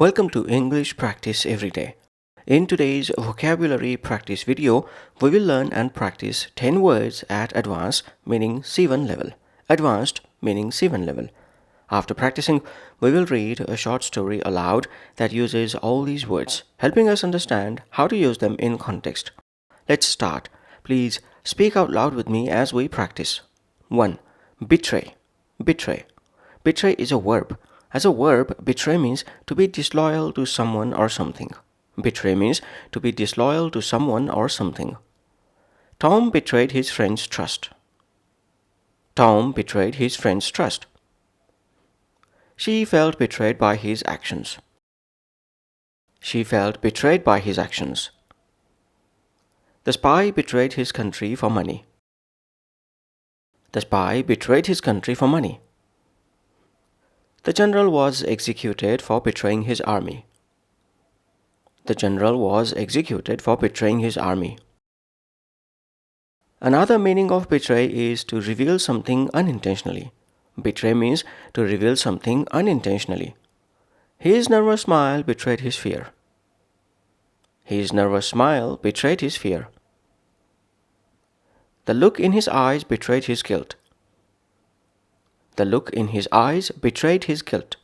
Welcome to English Practice Every Day. In today's vocabulary practice video, we will learn and practice 10 words at advanced meaning C1 level. Advanced meaning C1 level. After practicing, we will read a short story aloud that uses all these words, helping us understand how to use them in context. Let's start. Please speak out loud with me as we practice. 1. Betray. Betray. Betray is a verb. As a verb, betray means to be disloyal to someone or something. Betray means to be disloyal to someone or something. Tom betrayed his friend's trust. Tom betrayed his friend's trust. She felt betrayed by his actions. She felt betrayed by his actions. The spy betrayed his country for money. The spy betrayed his country for money. The general was executed for betraying his army. The general was executed for betraying his army. Another meaning of betray is to reveal something unintentionally. Betray means to reveal something unintentionally. His nervous smile betrayed his fear. His nervous smile betrayed his fear. The look in his eyes betrayed his guilt. The look in his eyes betrayed his guilt.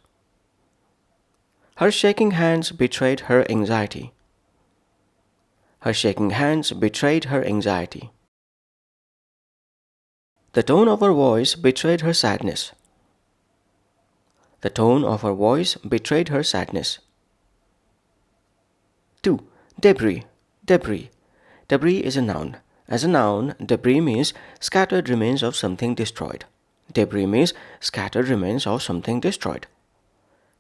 Her shaking hands betrayed her anxiety. Her shaking hands betrayed her anxiety. The tone of her voice betrayed her sadness. The tone of her voice betrayed her sadness. 2. Debris. Debris. Debris is a noun. As a noun, debris means scattered remains of something destroyed. Debris means scattered remains of something destroyed.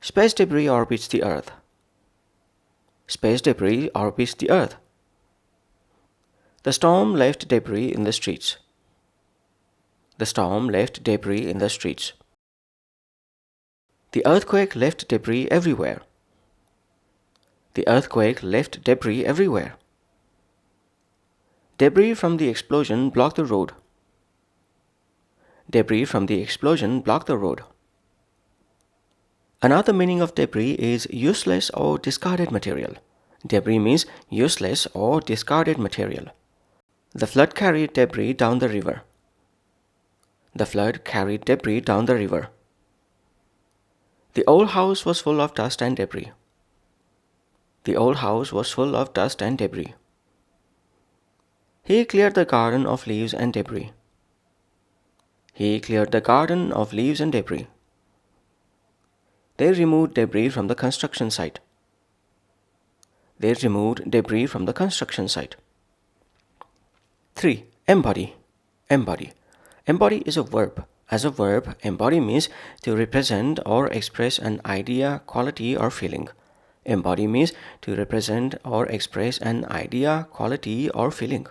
Space debris orbits the Earth. Space debris orbits the Earth. The storm left debris in the streets. The storm left debris in the streets. The earthquake left debris everywhere. The earthquake left debris everywhere. Debris from the explosion blocked the road. Debris from the explosion blocked the road. Another meaning of debris is useless or discarded material. Debris means useless or discarded material. The flood carried debris down the river. The flood carried debris down the river. The old house was full of dust and debris. The old house was full of dust and debris. He cleared the garden of leaves and debris. He cleared the garden of leaves and debris. They removed debris from the construction site. They removed debris from the construction site. 3. Embody. Embody. Embody is a verb. As a verb, embody means to represent or express an idea, quality, or feeling. Embody means to represent or express an idea, quality, or feeling.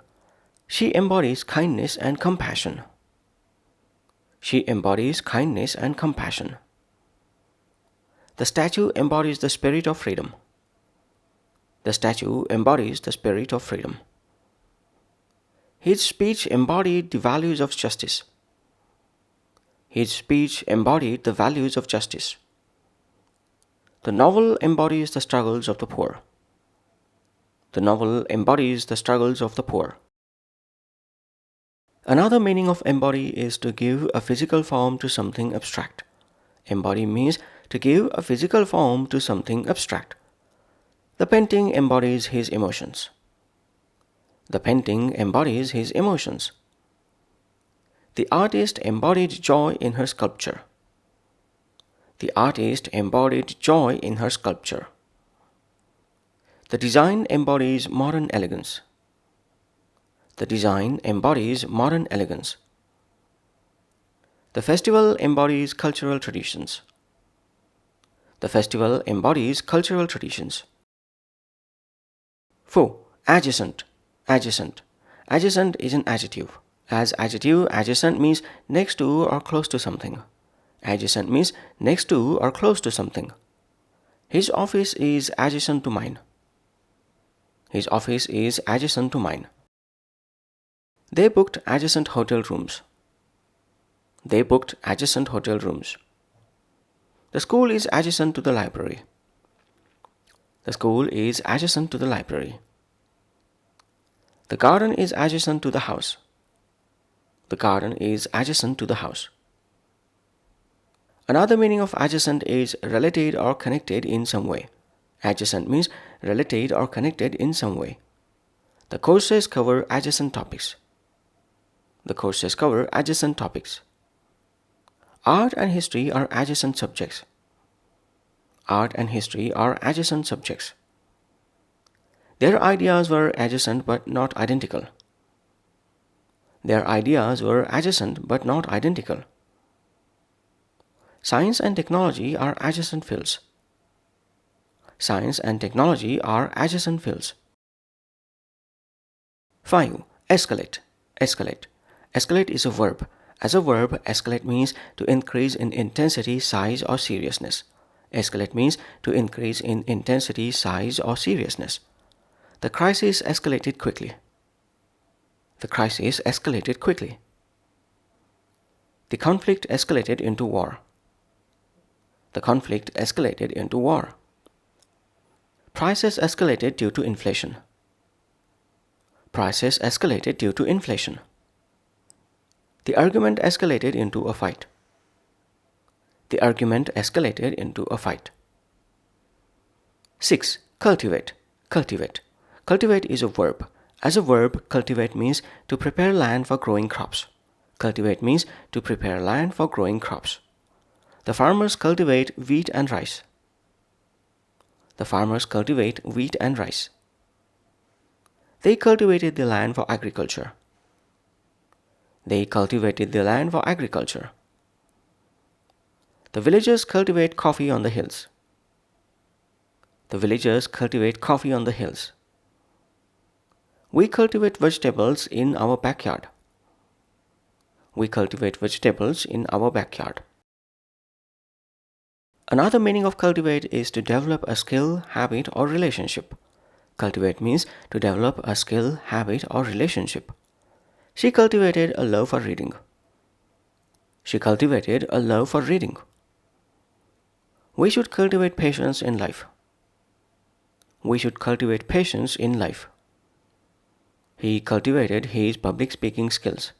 She embodies kindness and compassion. She embodies kindness and compassion. The statue embodies the spirit of freedom. The statue embodies the spirit of freedom. His speech embodied the values of justice. His speech embodied the values of justice. The novel embodies the struggles of the poor. The novel embodies the struggles of the poor. Another meaning of embody is to give a physical form to something abstract. Embody means to give a physical form to something abstract. The painting embodies his emotions. The painting embodies his emotions. The artist embodied joy in her sculpture. The artist embodied joy in her sculpture. The design embodies modern elegance. The design embodies modern elegance. The festival embodies cultural traditions. The festival embodies cultural traditions. 4. Adjacent. Adjacent. Adjacent is an adjective. As adjective, adjacent means next to or close to something. Adjacent means next to or close to something. His office is adjacent to mine. His office is adjacent to mine. They booked adjacent hotel rooms. They booked adjacent hotel rooms. The school is adjacent to the library. The school is adjacent to the library. The garden is adjacent to the house. The garden is adjacent to the house. Another meaning of adjacent is related or connected in some way. Adjacent means related or connected in some way. The courses cover adjacent topics. The courses cover adjacent topics. Art and history are adjacent subjects. Art and history are adjacent subjects. Their ideas were adjacent but not identical. Their ideas were adjacent but not identical. Science and technology are adjacent fields. Science and technology are adjacent fields. 5. Escalate. Escalate. Escalate is a verb. As a verb, escalate means to increase in intensity, size, or seriousness. Escalate means to increase in intensity, size, or seriousness. The crisis escalated quickly. The crisis escalated quickly. The conflict escalated into war. The conflict escalated into war. Prices escalated due to inflation. Prices escalated due to inflation. The argument escalated into a fight. The argument escalated into a fight. 6. Cultivate. Cultivate. Cultivate is a verb. As a verb, cultivate means to prepare land for growing crops. Cultivate means to prepare land for growing crops. The farmers cultivate wheat and rice. The farmers cultivate wheat and rice. They cultivated the land for agriculture. They cultivated the land for agriculture. The villagers cultivate coffee on the hills. The villagers cultivate coffee on the hills. We cultivate vegetables in our backyard. We cultivate vegetables in our backyard. Another meaning of cultivate is to develop a skill, habit, or relationship. Cultivate means to develop a skill, habit, or relationship. She cultivated a love for reading. She cultivated a love for reading. We should cultivate patience in life. We should cultivate patience in life. He cultivated his public speaking skills.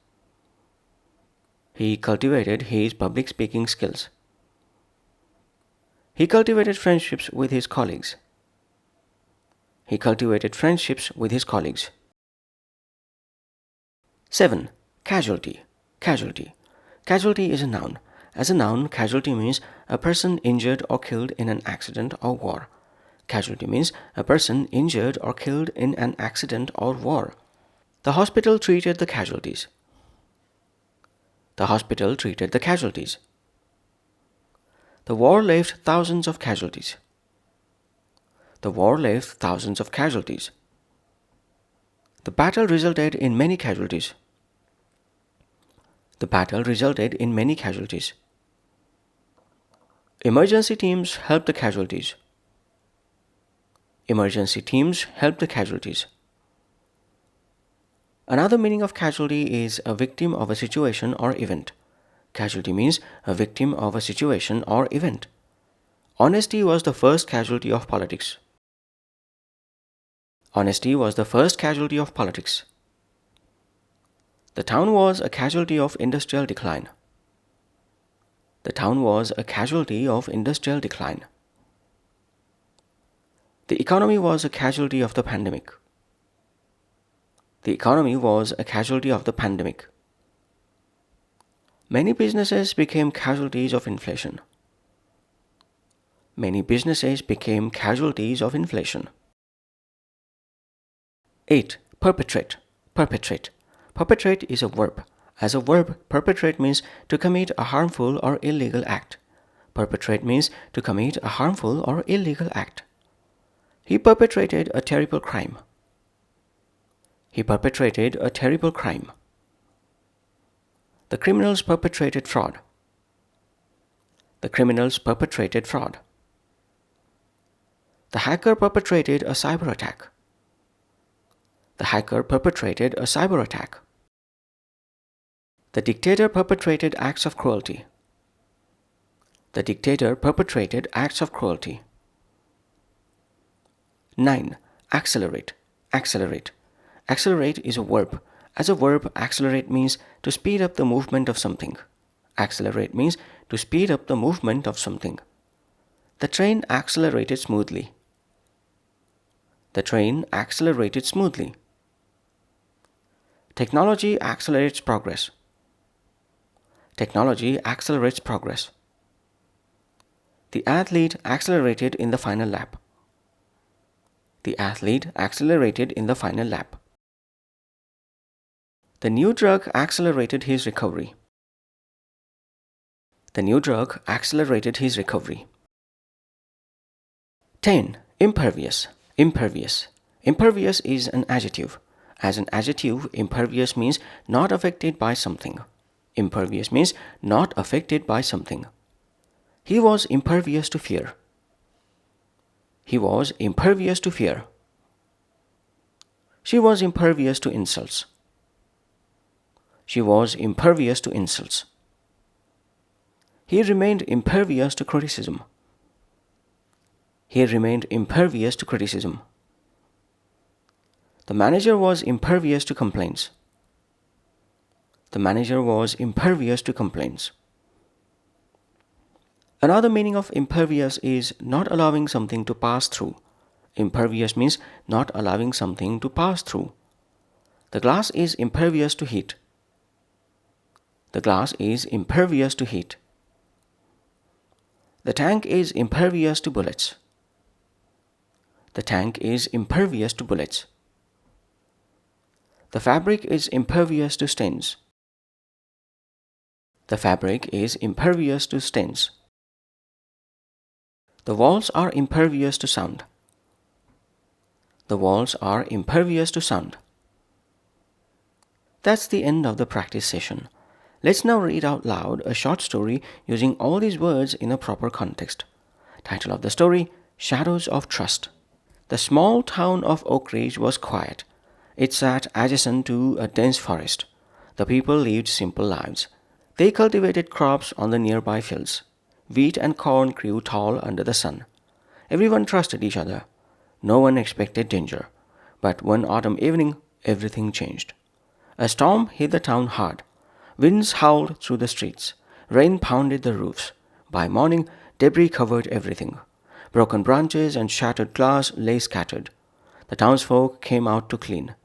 He cultivated his public speaking skills. He cultivated friendships with his colleagues. He cultivated friendships with his colleagues. 7. Casualty. Casualty. Casualty is a noun. As a noun, casualty means a person injured or killed in an accident or war. Casualty means a person injured or killed in an accident or war. The hospital treated the casualties. The hospital treated the casualties. The war left thousands of casualties. The war left thousands of casualties. The battle resulted in many casualties. The battle resulted in many casualties. Emergency teams helped the casualties. Emergency teams helped the casualties. Another meaning of casualty is a victim of a situation or event. Casualty means a victim of a situation or event. Honesty was the first casualty of politics. Honesty was the first casualty of politics. The town was a casualty of industrial decline. The town was a casualty of industrial decline. The economy was a casualty of the pandemic. The economy was a casualty of the pandemic. Many businesses became casualties of inflation. Many businesses became casualties of inflation. 8. Perpetrate. Perpetrate. Perpetrate is a verb. As a verb, perpetrate means to commit a harmful or illegal act. Perpetrate means to commit a harmful or illegal act. He perpetrated a terrible crime. He perpetrated a terrible crime. The criminals perpetrated fraud. The criminals perpetrated fraud. The hacker perpetrated a cyber attack. The hacker perpetrated a cyber attack. The dictator perpetrated acts of cruelty. The dictator perpetrated acts of cruelty. 9. Accelerate. Accelerate. Accelerate is a verb. As a verb, accelerate means to speed up the movement of something. Accelerate means to speed up the movement of something. The train accelerated smoothly. The train accelerated smoothly. Technology accelerates progress. Technology accelerates progress. The athlete accelerated in the final lap. The athlete accelerated in the final lap. The new drug accelerated his recovery. The new drug accelerated his recovery. 10. Impervious. Impervious. Impervious is an adjective. As an adjective, impervious means not affected by something. Impervious means not affected by something. He was impervious to fear. He was impervious to fear. She was impervious to insults. She was impervious to insults. He remained impervious to criticism. He remained impervious to criticism. The manager was impervious to complaints. The manager was impervious to complaints. Another meaning of impervious is not allowing something to pass through. Impervious means not allowing something to pass through. The glass is impervious to heat. The glass is impervious to heat. The tank is impervious to bullets. The tank is impervious to bullets. The fabric is impervious to stains. The fabric is impervious to stains. The walls are impervious to sound. The walls are impervious to sound. That's the end of the practice session. Let's now read out loud a short story using all these words in a proper context. Title of the story: Shadows of Trust. The small town of Oak Ridge was quiet. It sat adjacent to a dense forest. The people lived simple lives. They cultivated crops on the nearby fields. Wheat and corn grew tall under the sun. Everyone trusted each other. No one expected danger. But one autumn evening, everything changed. A storm hit the town hard. Winds howled through the streets. Rain pounded the roofs. By morning, debris covered everything. Broken branches and shattered glass lay scattered. The townsfolk came out to clean.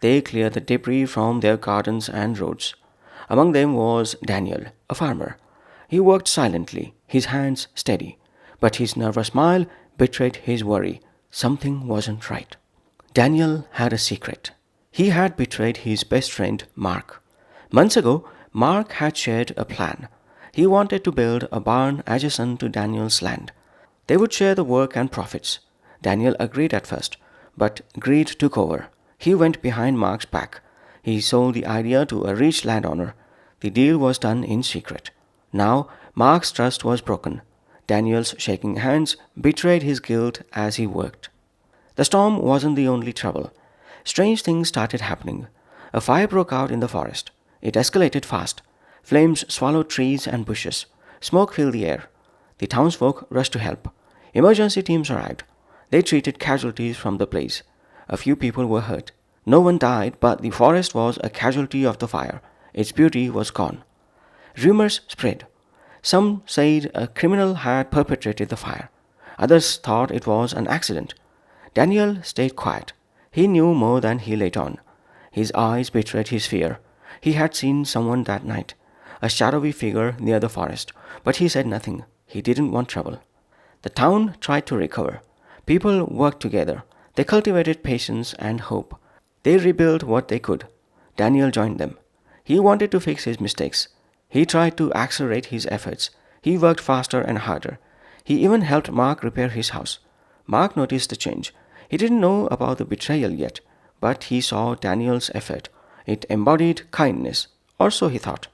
They cleared the debris from their gardens and roads. Among them was Daniel, a farmer. He worked silently, his hands steady, but his nervous smile betrayed his worry. Something wasn't right. Daniel had a secret. He had betrayed his best friend, Mark. Months ago, Mark had shared a plan. He wanted to build a barn adjacent to Daniel's land. They would share the work and profits. Daniel agreed at first, but greed took over. He went behind Mark's back. He sold the idea to a rich landowner. The deal was done in secret. Now, Mark's trust was broken. Daniel's shaking hands betrayed his guilt as he worked. The storm wasn't the only trouble. Strange things started happening. A fire broke out in the forest. It escalated fast. Flames swallowed trees and bushes. Smoke filled the air. The townsfolk rushed to help. Emergency teams arrived. They treated casualties from the blaze. A few people were hurt. No one died, but the forest was a casualty of the fire. Its beauty was gone. Rumors spread. Some said a criminal had perpetrated the fire. Others thought it was an accident. Daniel stayed quiet. He knew more than he let on. His eyes betrayed his fear. He had seen someone that night, a shadowy figure near the forest, but he said nothing. He didn't want trouble. The town tried to recover. People worked together. They cultivated patience and hope. They rebuilt what they could. Daniel joined them. He wanted to fix his mistakes. He tried to accelerate his efforts. He worked faster and harder. He even helped Mark repair his house. Mark noticed the change. He didn't know about the betrayal yet, but he saw Daniel's effort. It embodied kindness, or so he thought.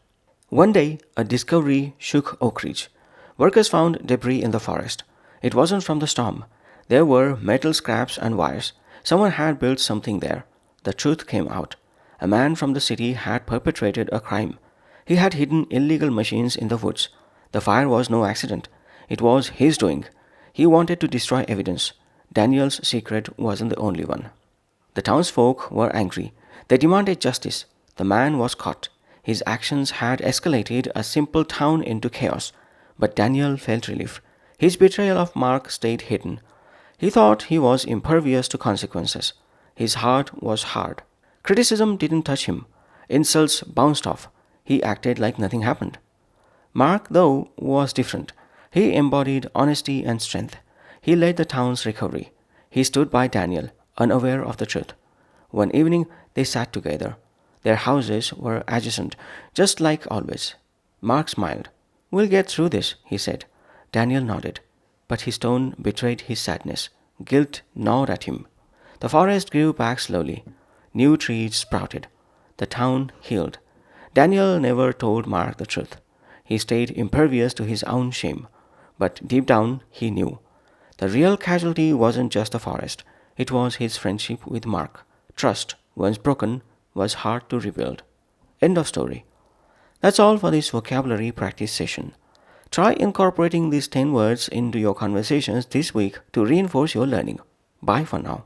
One day, a discovery shook Oak Ridge. Workers found debris in the forest. It wasn't from the storm. There were metal scraps and wires. Someone had built something there. The truth came out. A man from the city had perpetrated a crime. He had hidden illegal machines in the woods. The fire was no accident. It was his doing. He wanted to destroy evidence. Daniel's secret wasn't the only one. The townsfolk were angry. They demanded justice. The man was caught. His actions had escalated a simple town into chaos. But Daniel felt relief. His betrayal of Mark stayed hidden. He thought he was impervious to consequences. His heart was hard. Criticism didn't touch him. Insults bounced off. He acted like nothing happened. Mark, though, was different. He embodied honesty and strength. He led the town's recovery. He stood by Daniel, unaware of the truth. One evening, they sat together. Their houses were adjacent, just like always. Mark smiled. "We'll get through this," he said. Daniel nodded, but his tone betrayed his sadness. Guilt gnawed at him. The forest grew back slowly. New trees sprouted. The town healed. Daniel never told Mark the truth. He stayed impervious to his own shame. But deep down, he knew. The real casualty wasn't just the forest, it was his friendship with Mark. Trust, once broken, was hard to rebuild. End of story. That's all for this vocabulary practice session. Try incorporating these 10 words into your conversations this week to reinforce your learning. Bye for now.